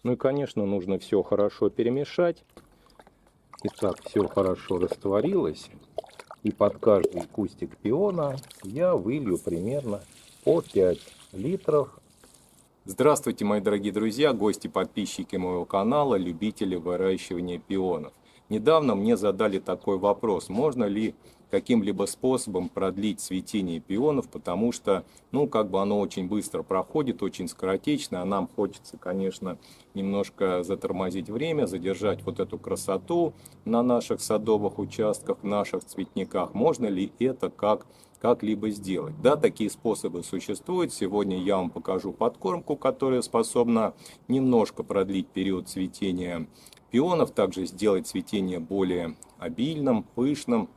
Ну и, конечно, нужно все хорошо перемешать. Итак, все хорошо растворилось. И под каждый кустик пиона я вылью примерно по 5 литров. Здравствуйте, мои дорогие друзья, гости, подписчики моего канала, любители выращивания пионов. Недавно мне задали такой вопрос: можно ли каким-либо способом продлить цветение пионов, потому что, оно очень быстро проходит, очень скоротечно, а нам хочется, конечно, немножко затормозить время, задержать вот эту красоту на наших садовых участках, в наших цветниках. Можно ли это как-либо сделать? Да, такие способы существуют. Сегодня я вам покажу подкормку, которая способна немножко продлить период цветения пионов, также сделать цветение более обильным, пышным.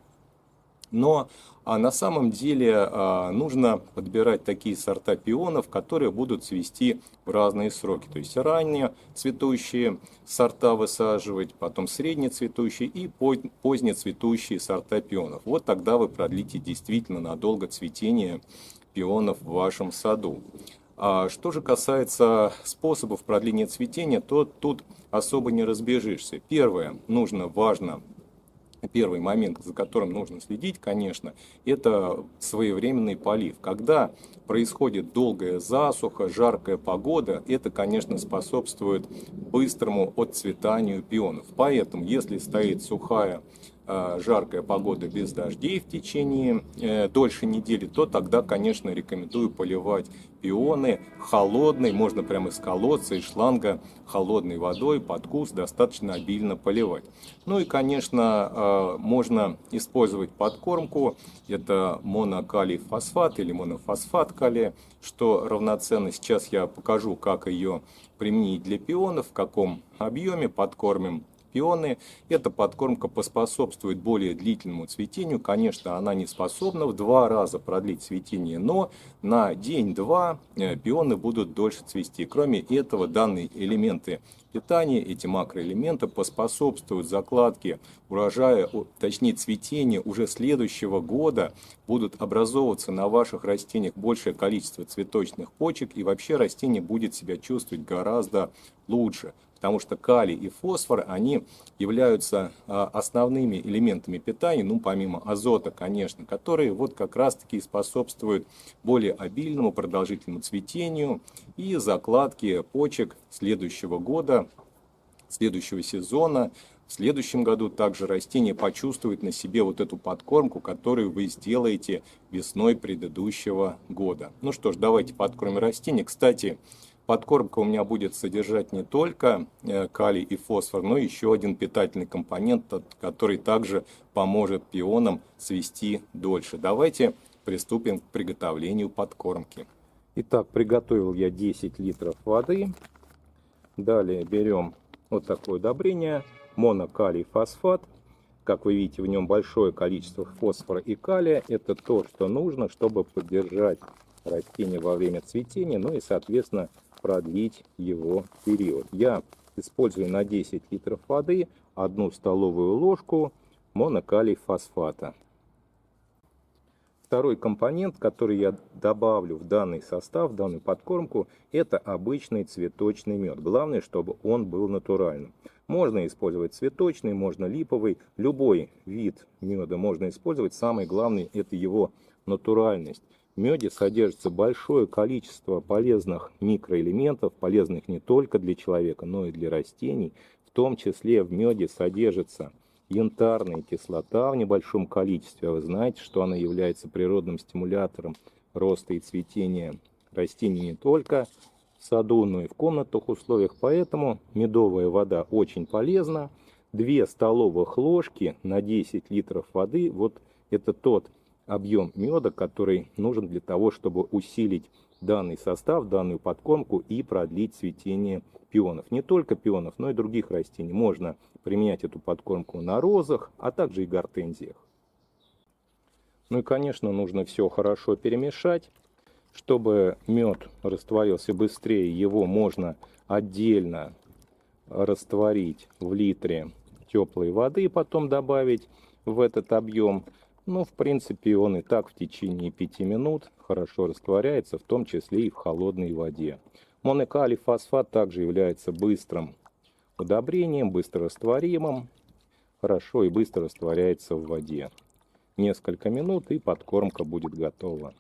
Но на самом деле нужно подбирать такие сорта пионов, которые будут цвести в разные сроки. То есть ранние цветущие сорта высаживать, потом средне цветущие и поздне цветущие сорта пионов. Вот тогда вы продлите действительно надолго цветение пионов в вашем саду. Что же касается способов продления цветения, то тут особо не разбежишься. Первый момент, за которым нужно следить, конечно, это своевременный полив. Когда происходит долгая засуха, жаркая погода, это, конечно, способствует быстрому отцветанию пионов. Поэтому, если стоит сухая, жаркая погода без дождей в течение дольше недели, то тогда, конечно, рекомендую поливать пионы холодной, можно прямо из колодца, из шланга, холодной водой под куст достаточно обильно поливать. Ну и, конечно, можно использовать подкормку, это монокалий фосфат или монофосфат калия, что равноценно. Сейчас я покажу, как ее применить для пионов, в каком объеме подкормим пионы. Эта подкормка поспособствует более длительному цветению. Конечно, она не способна в 2 раза продлить цветение, но на день-два пионы будут дольше цвести. Кроме этого, данные элементы питания, эти макроэлементы поспособствуют закладке урожая, точнее цветения уже следующего года. Будут образовываться на ваших растениях большее количество цветочных почек, и вообще растение будет себя чувствовать гораздо лучше. Потому что калий и фосфор, они являются основными элементами питания, помимо азота, конечно, которые вот как раз-таки способствуют более обильному, продолжительному цветению и закладке почек следующего года, следующего сезона. В следующем году также растение почувствует на себе вот эту подкормку, которую вы сделаете весной предыдущего года. Ну что ж, давайте подкормим растение. Кстати, подкормка у меня будет содержать не только калий и фосфор, но еще один питательный компонент, который также поможет пионам цвести дольше. Давайте приступим к приготовлению подкормки. Итак, приготовил я 10 литров воды. Далее берем вот такое удобрение, монокалий фосфат. Как вы видите, в нем большое количество фосфора и калия. Это то, что нужно, чтобы поддержать растение во время цветения, ну и, соответственно, продлить его период. Я использую на 10 литров воды 1 столовую ложку монокалий фосфата. Второй компонент, который я добавлю в данный состав, в данную подкормку, это обычный цветочный мед. Главное, чтобы он был натуральным. Можно использовать цветочный, можно липовый, любой вид меда можно использовать. Самое главное, это его натуральность. В меде содержится большое количество полезных микроэлементов, полезных не только для человека, но и для растений. В том числе в меде содержится янтарная кислота в небольшом количестве. Вы знаете, что она является природным стимулятором роста и цветения растений не только в саду, но и в комнатных условиях. Поэтому медовая вода очень полезна. 2 столовых ложки на 10 литров воды. Вот это тот объем меда, который нужен для того, чтобы усилить данный состав, данную подкормку и продлить цветение пионов. Не только пионов, но и других растений. Можно применять эту подкормку на розах, а также и гортензиях. Ну и, конечно, нужно все хорошо перемешать. Чтобы мед растворился быстрее, его можно отдельно растворить в литре теплой воды и потом добавить в этот объем. Но, в принципе, он и так в течение 5 минут хорошо растворяется, в том числе и в холодной воде. Монокалий фосфат также является быстрым удобрением, быстрорастворимым, хорошо и быстро растворяется в воде. Несколько минут и подкормка будет готова.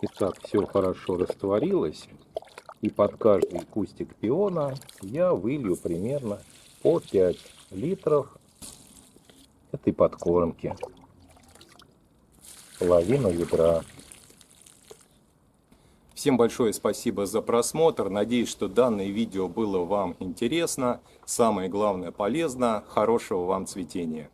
Итак, все хорошо растворилось. И под каждый кустик пиона я вылью примерно по 5 литров этой подкормки. Половину ведра. Всем большое спасибо за просмотр. Надеюсь, что данное видео было вам интересно. Самое главное, полезно. Хорошего вам цветения.